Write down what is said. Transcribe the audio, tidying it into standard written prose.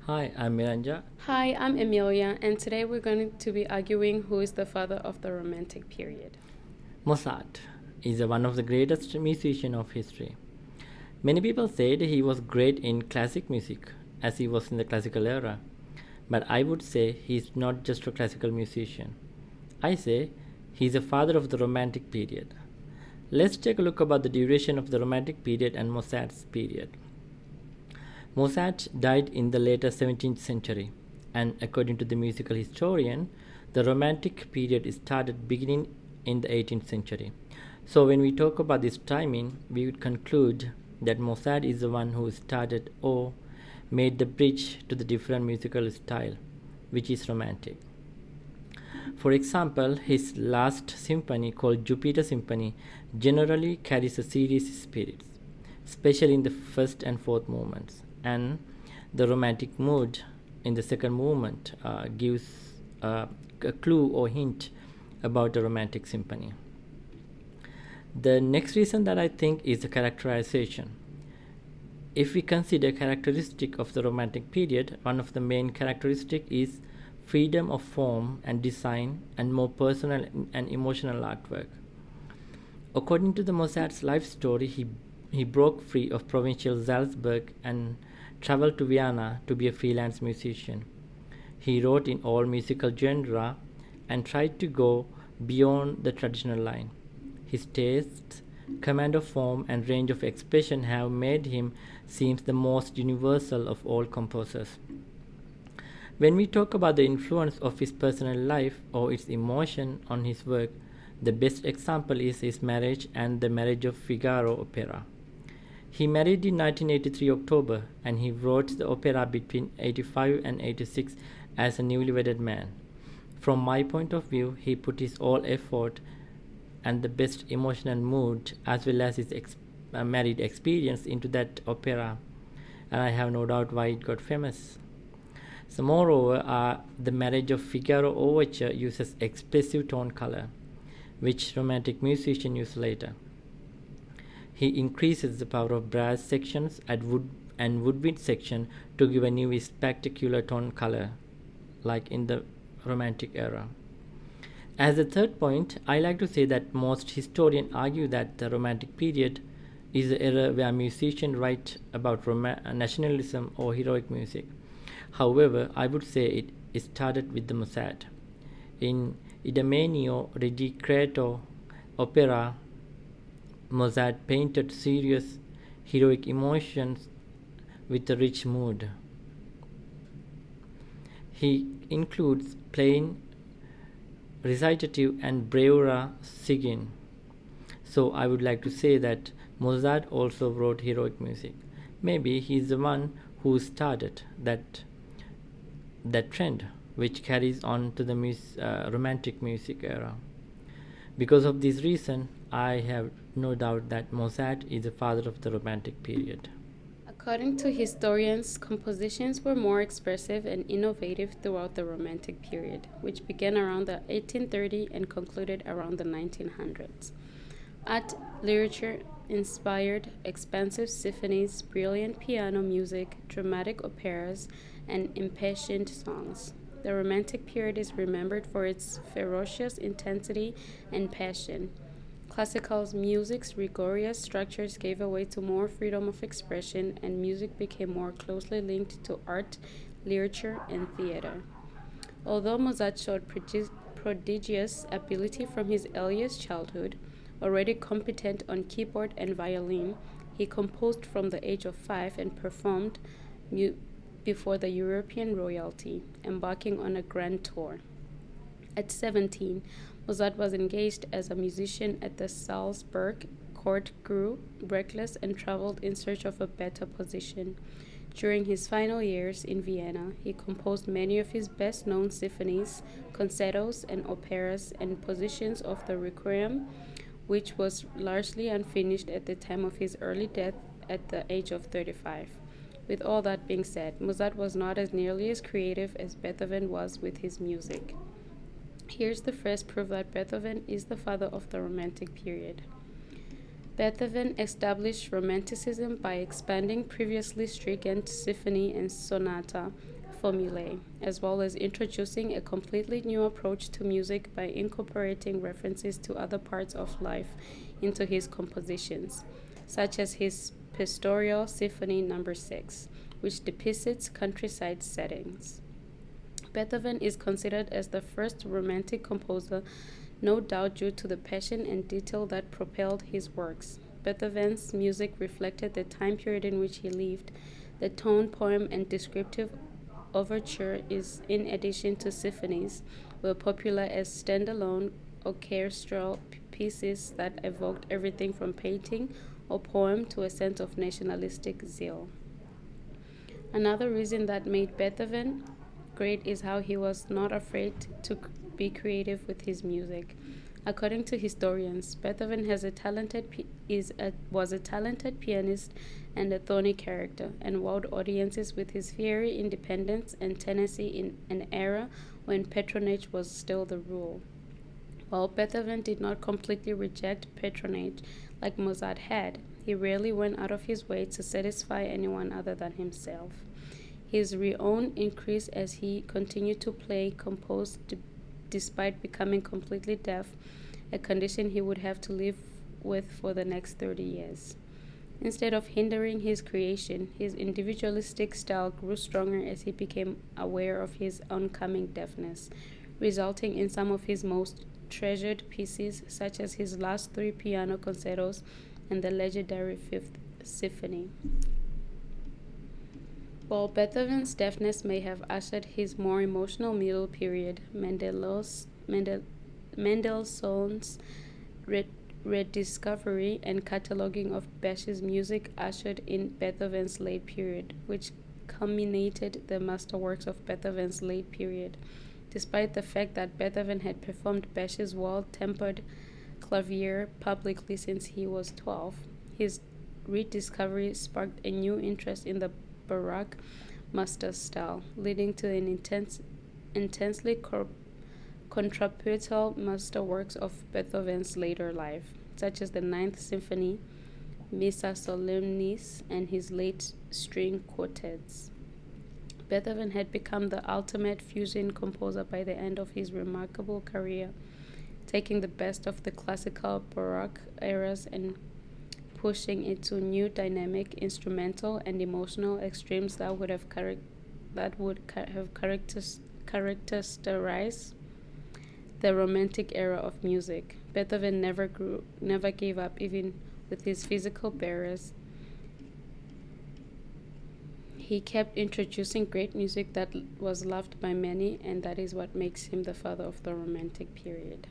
Hi, I'm Miranja. Hi, I'm Emilia, and today we're going to be arguing who is the father of the Romantic period. Mozart is one of the greatest musicians of history. Many people said he was great in classic music, as he was in the classical era. But I would say he's not just a classical musician. I say he's a father of the Romantic period. Let's take a look about the duration of the Romantic period and Mozart's period. Mozart died in the later 17th century, and according to the musical historian, the Romantic period started beginning in the 18th century. So, when we talk about this timing, we would conclude that Mozart is the one who started or made the bridge to the different musical style, which is Romantic. For example, his last symphony, called Jupiter Symphony, generally carries a serious spirit, especially in the first and fourth movements, and the romantic mood in the second movement gives a clue or hint about a romantic symphony. The next reason that I think is the characterization. If we consider characteristic of the Romantic period, one of the main characteristic is freedom of form and design and more personal and emotional artwork. According to the Mozart's life story, he broke free of provincial Salzburg and traveled to Vienna to be a freelance musician. He wrote in all musical genres and tried to go beyond the traditional line. His tastes, command of form, and range of expression have made him seem the most universal of all composers. When we talk about the influence of his personal life or its emotion on his work, the best example is his marriage and the Marriage of Figaro opera. He married in 1983 October, and he wrote the opera between 85 and 86 as a newly wedded man. From my point of view, he put his all effort and the best emotional mood as well as his married experience into that opera, and I have no doubt why it got famous. So, moreover, the Marriage of Figaro overture uses expressive tone color, which romantic musicians use later. He increases the power of brass sections and woodwind section to give a new spectacular tone color, like in the Romantic era. As a third point, I like to say that most historians argue that the Romantic period is the era where musicians write about nationalism or heroic music. However, I would say it started with the Mozart. In Idomeneo Registrato opera, Mozart painted serious, heroic emotions with a rich mood. He includes plain, recitative, and bravura singing. So I would like to say that Mozart also wrote heroic music. Maybe he's the one who started that trend, which carries on to the romantic music era. Because of this reason, I have no doubt that Mozart is the father of the Romantic period. According to historians, compositions were more expressive and innovative throughout the Romantic period, which began around the 1830 and concluded around the 1900s. Art, literature inspired expansive symphonies, brilliant piano music, dramatic operas, and impassioned songs. The Romantic period is remembered for its ferocious intensity and passion. Classical music's rigorous structures gave way to more freedom of expression, and music became more closely linked to art, literature, and theater. Although Mozart showed prodigious ability from his earliest childhood, already competent on keyboard and violin, he composed from the age of 5 and performed mu- before the European royalty, embarking on a grand tour. At 17, Mozart was engaged as a musician at the Salzburg court, grew reckless, and traveled in search of a better position. During his final years in Vienna, he composed many of his best known symphonies, concertos, and operas, and positions of the Requiem, which was largely unfinished at the time of his early death at the age of 35. With all that being said, Mozart was not as nearly as creative as Beethoven was with his music. Here's the first proof that Beethoven is the father of the Romantic period. Beethoven established Romanticism by expanding previously stricken symphony and sonata formulae, as well as introducing a completely new approach to music by incorporating references to other parts of life into his compositions, such as his Pastoral Symphony No. 6, which depicts countryside settings. Beethoven is considered as the first Romantic composer, no doubt due to the passion and detail that propelled his works. Beethoven's music reflected the time period in which he lived. The tone, poem, and descriptive overture is, in addition to symphonies, were popular as standalone orchestral pieces that evoked everything from painting or poem to a sense of nationalistic zeal. Another reason that made Beethoven great is how he was not afraid to be creative with his music. According to historians, Beethoven was a talented pianist and a thorny character, and wowed audiences with his fiery independence and tenacity in an era when patronage was still the rule. While Beethoven did not completely reject patronage like Mozart had, he rarely went out of his way to satisfy anyone other than himself. His renown increased as he continued to compose despite becoming completely deaf, a condition he would have to live with for the next 30 years. Instead of hindering his creation, his individualistic style grew stronger as he became aware of his oncoming deafness, resulting in some of his most treasured pieces, such as his last three piano concertos and the legendary Fifth Symphony. While Beethoven's deafness may have ushered his more emotional middle period, Mendelssohn's rediscovery and cataloging of Bach's music ushered in Beethoven's late period, which culminated the masterworks of Beethoven's late period. Despite the fact that Beethoven had performed Bach's well-tempered clavier publicly since he was 12, his rediscovery sparked a new interest in the Baroque master style, leading to an intensely contrapuntal masterworks of Beethoven's later life, such as the Ninth Symphony, Missa Solemnis, and his late string quartets. Beethoven had become the ultimate fusion composer by the end of his remarkable career, taking the best of the classical Baroque eras and pushing into new dynamic, instrumental, and emotional extremes that would have characterized the Romantic era of music. Beethoven never gave up, even with his physical barriers. He kept introducing great music that was loved by many, and that is what makes him the father of the Romantic period.